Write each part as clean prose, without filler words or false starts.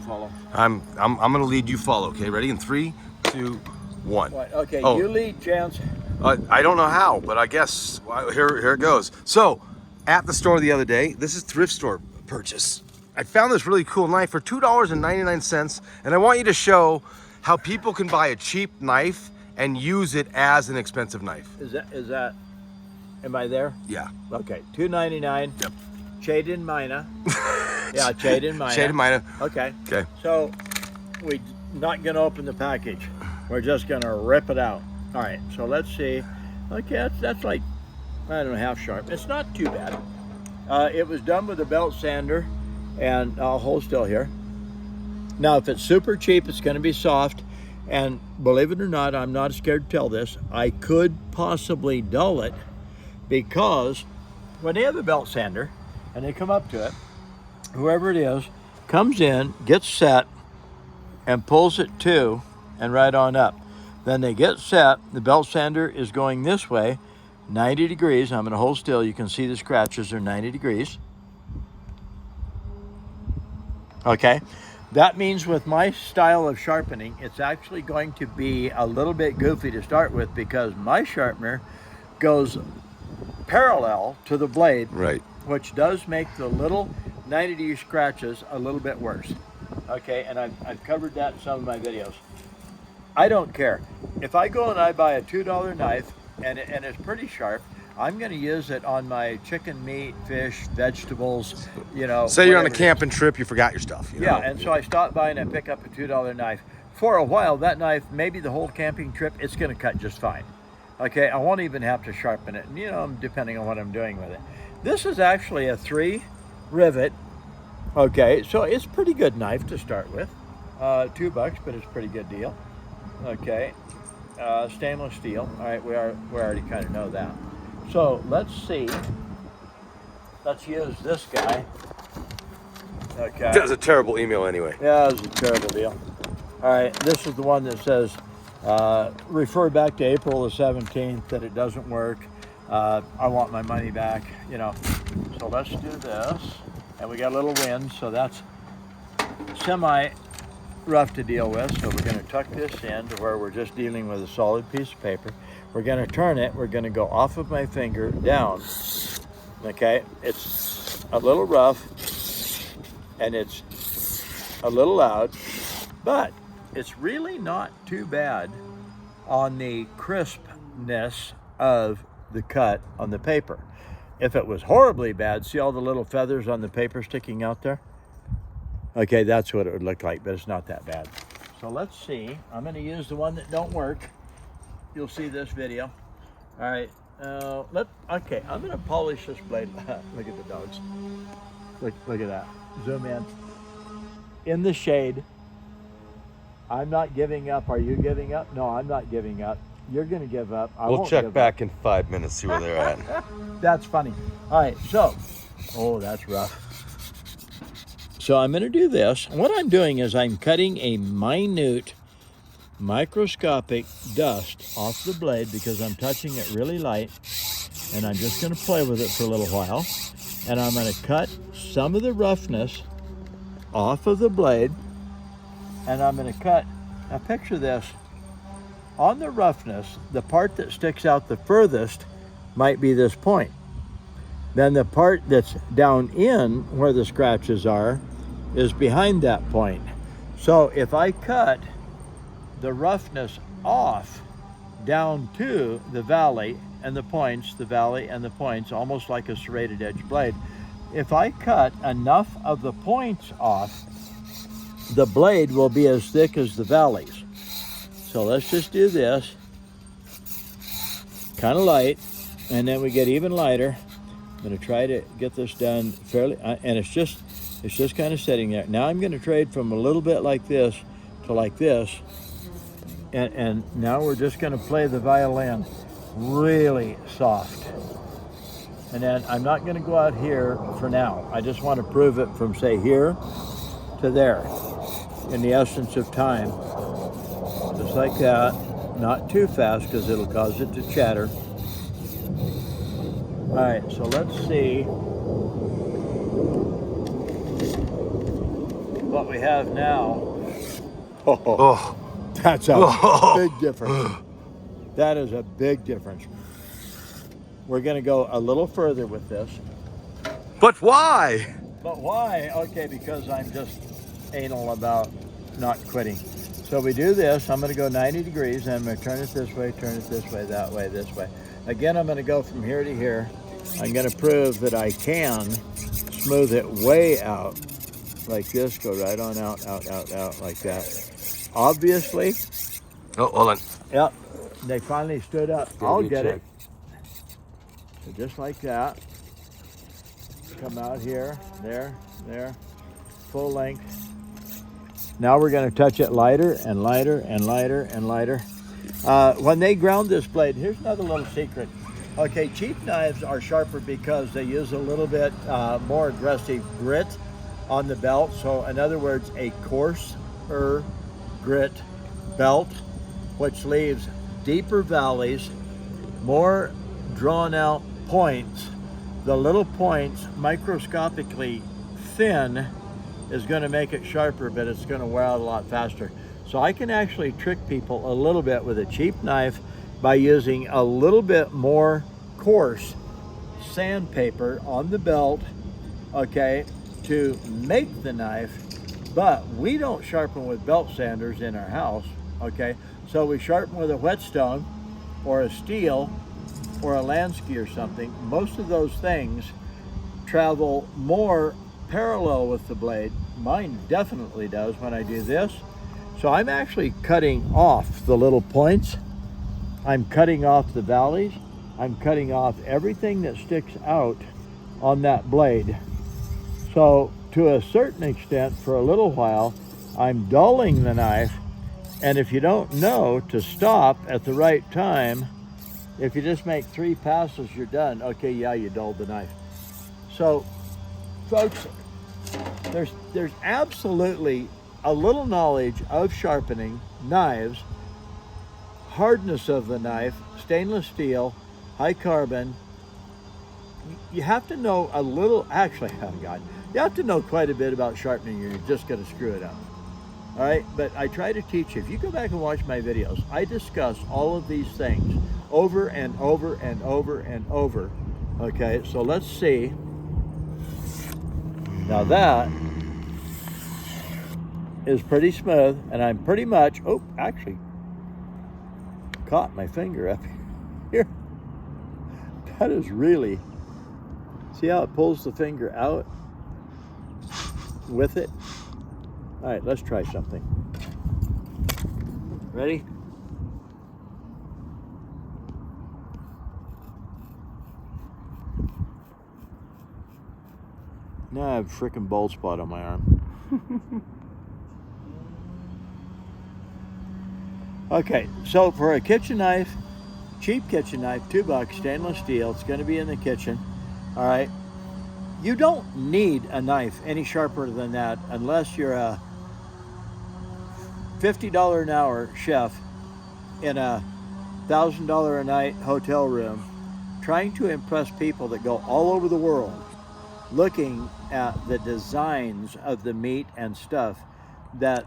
follow? I'm gonna lead, you follow. Okay, ready? In 3, 2, 1. What? Okay, Oh. you lead, Chance. I don't know how, but I guess here it goes. So, at the store the other day, this is thrift store purchase. I found this really cool knife for $2.99, and I want you to show how people can buy a cheap knife and use it as an expensive knife. Is that? Am I there? Yeah. Okay, $2.99. Yep. Shade in Mina. Yeah, shade in Mina. Shade of Mina. Okay. Okay. So we're not gonna open the package. We're just gonna rip it out. All right. So let's see. Okay, that's like, I don't know, half sharp. It's not too bad. It was done with a belt sander, and I'll hold still here. Now, if it's super cheap, it's gonna be soft. And believe it or not, I'm not scared to tell this. I could possibly dull it, because when they have a belt sander and they come up to it, whoever it is comes in, gets set, and pulls it to and right on up. Then they get set, the belt sander is going this way, 90 degrees. I'm gonna hold still, you can see the scratches are 90 degrees. Okay, that means with my style of sharpening, it's actually going to be a little bit goofy to start with, because my sharpener goes parallel to the blade, Right. which does make the little 90-degree scratches a little bit worse. Okay, and I've covered that in some of my videos. I don't care. If I go and I buy a $2 knife and it's pretty sharp, I'm going to use it on my chicken, meat, fish, vegetables, you know. Say you're on a whatever it is. camping trip, you forgot your stuff. You Yeah, know? and so I stop by and I pick up a $2 knife. For a while, that knife, maybe the whole camping trip, it's going to cut just fine. Okay, I won't even have to sharpen it, you know, depending on what I'm doing with it. This is actually a 3 rivet. Okay, so it's a pretty good knife to start with. $2, but it's a pretty good deal. Okay, stainless steel. All right, we already kind of know that. So let's see. Let's use this guy. Okay. That was a terrible email anyway. Yeah, it was a terrible deal. All right, this is the one that says, refer back to April the 17th that it doesn't work. I want my money back, you know. So let's do this. And we got a little wind, so that's semi rough to deal with. So we're going to tuck this in to where we're just dealing with a solid piece of paper. We're going to turn it. We're going to go off of my finger down. Okay, it's a little rough and it's a little loud, but it's really not too bad on the crispness of the cut on the paper. If it was horribly bad, see all the little feathers on the paper sticking out there? Okay, that's what it would look like, but it's not that bad. So let's see. I'm going to use the one that don't work. You'll see this video. All right. Okay, I'm going to polish this blade. Look at the dogs. Look at that. Zoom in the shade. I'm not giving up. Are you giving up? No, I'm not giving up. You're going to give up. We'll check back in 5 minutes, see where they're at. That's funny. All right, so, oh, that's rough. So I'm going to do this. What I'm doing is I'm cutting a minute microscopic dust off the blade because I'm touching it really light, and I'm just going to play with it for a little while. And I'm going to cut some of the roughness off of the blade, and I'm going to cut, now picture this, on the roughness, the part that sticks out the furthest might be this point. Then the part that's down in where the scratches are is behind that point. So if I cut the roughness off down to the valley and the points, the valley and the points, almost like a serrated edge blade, if I cut enough of the points off, the blade will be as thick as the valleys. So let's just do this, kind of light, and then we get even lighter. I'm going to try to get this done fairly, and it's just kind of sitting there. Now I'm going to trade from a little bit like this to like this, and now we're just going to play the violin really soft. And then I'm not going to go out here for now. I just want to prove it from, say, here to there in the essence of time. Just like that, not too fast because it'll cause it to chatter. All right, so let's see. what we have now, Oh. that's a Oh. big difference. That is a big difference. We're going to go a little further with this. But why? But why? Okay, because I'm just anal about not quitting. So we do this. I'm going to go 90 degrees, and I'm going to turn it this way, that way, this way. Again, I'm going to go from here to here. I'm going to prove that I can smooth it way out like this. Go right on out, out like that. Obviously. Oh, hold on. Yep. They finally stood up. I'll get it. So just like that. Come out here, there, full length. Now we're going to touch it lighter and lighter and lighter and lighter. When they ground this blade, here's another little secret. Okay, cheap knives are sharper because they use a little bit more aggressive grit on the belt. So in other words, a coarser grit belt, which leaves deeper valleys, more drawn out points. The little points, microscopically thin, is going to make it sharper, but it's going to wear out a lot faster. So I can actually trick people a little bit with a cheap knife by using a little bit more coarse sandpaper on the belt, okay, to make the knife. But we don't sharpen with belt sanders in our house, okay? So we sharpen with a whetstone or a steel or a Lansky or something. Most of those things travel more parallel with the blade. Mine definitely does when I do this. So I'm actually cutting off the little points. I'm cutting off the valleys. I'm cutting off everything that sticks out on that blade. So to a certain extent, for a little while, I'm dulling the knife. And if you don't know to stop at the right time, if you just make 3 passes, you're done. Okay, yeah, you dulled the knife. So, folks, there's absolutely a little knowledge of sharpening knives, hardness of the knife, stainless steel, high carbon. You have to know a little, actually, oh God, you have to know quite a bit about sharpening or you're just going to screw it up. All right, but I try to teach you. If you go back and watch my videos, I discuss all of these things over and over and over and over. Okay, so let's see. Now that is pretty smooth, and I'm pretty much, oh, actually caught my finger up here. That is really, see how it pulls the finger out with it? All right, let's try something. Ready? Now I have a freaking bald spot on my arm. Okay, so for a kitchen knife, cheap kitchen knife, $2, stainless steel, it's going to be in the kitchen. All right, you don't need a knife any sharper than that unless you're a $50 an hour chef in a $1,000 a night hotel room trying to impress people that go all over the world looking at the designs of the meat and stuff that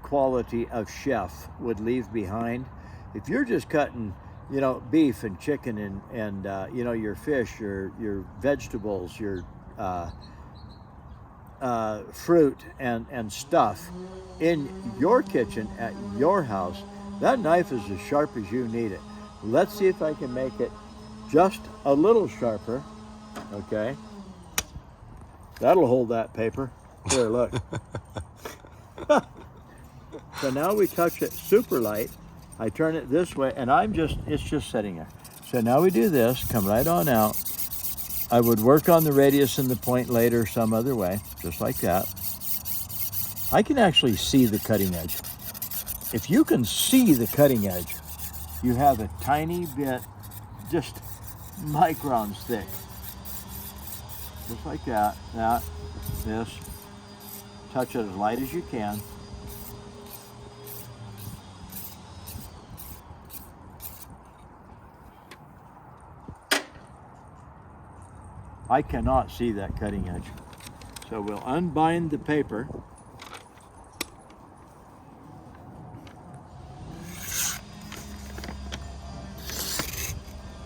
quality of chef would leave behind. If you're just cutting, you know, beef and chicken and you know, your fish, your vegetables, your fruit and stuff in your kitchen at your house, that knife is as sharp as you need it. Let's see if I can make it just a little sharper. Okay, that'll hold that paper. Here, look. So now we touch it super light. I turn it this way, and it's just sitting there. So now we do this, come right on out. I would work on the radius and the point later some other way, just like that. I can actually see the cutting edge. If you can see the cutting edge, you have a tiny bit, just microns thick. Just like that, this. Touch it as light as you can. I cannot see that cutting edge. So we'll unbind the paper.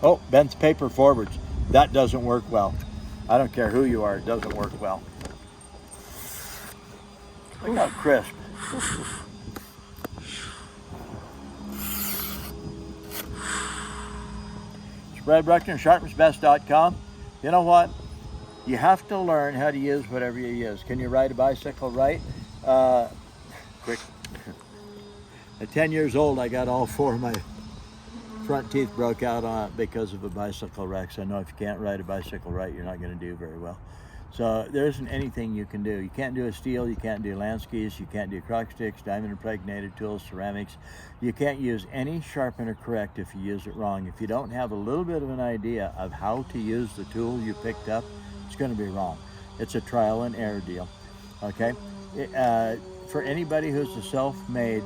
Oh, bent paper forwards. That doesn't work well. I don't care who you are, it doesn't work well. Look how crisp. Brad Bruckner, sharpensbest.com. You know what? You have to learn how to use whatever you use. Can you ride a bicycle right? Quick. At 10 years old, I got all 4 of my front teeth broke out on it because of a bicycle wreck. So I know if you can't ride a bicycle right, you're not going to do very well. So there isn't anything you can do. You can't do a steel, you can't do land skis, you can't do crock sticks, diamond impregnated tools, ceramics. You can't use any sharpener correct if you use it wrong. If you don't have a little bit of an idea of how to use the tool you picked up, it's going to be wrong. It's a trial and error deal, okay? For anybody who's a self-made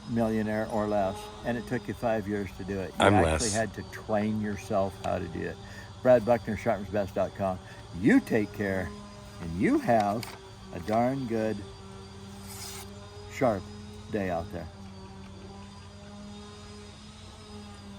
millionaire or less, and it took you 5 years to do it, you actually had to train yourself how to do it. Brad Buckner, sharpensbest.com. You take care, and you have a darn good, sharp day out there.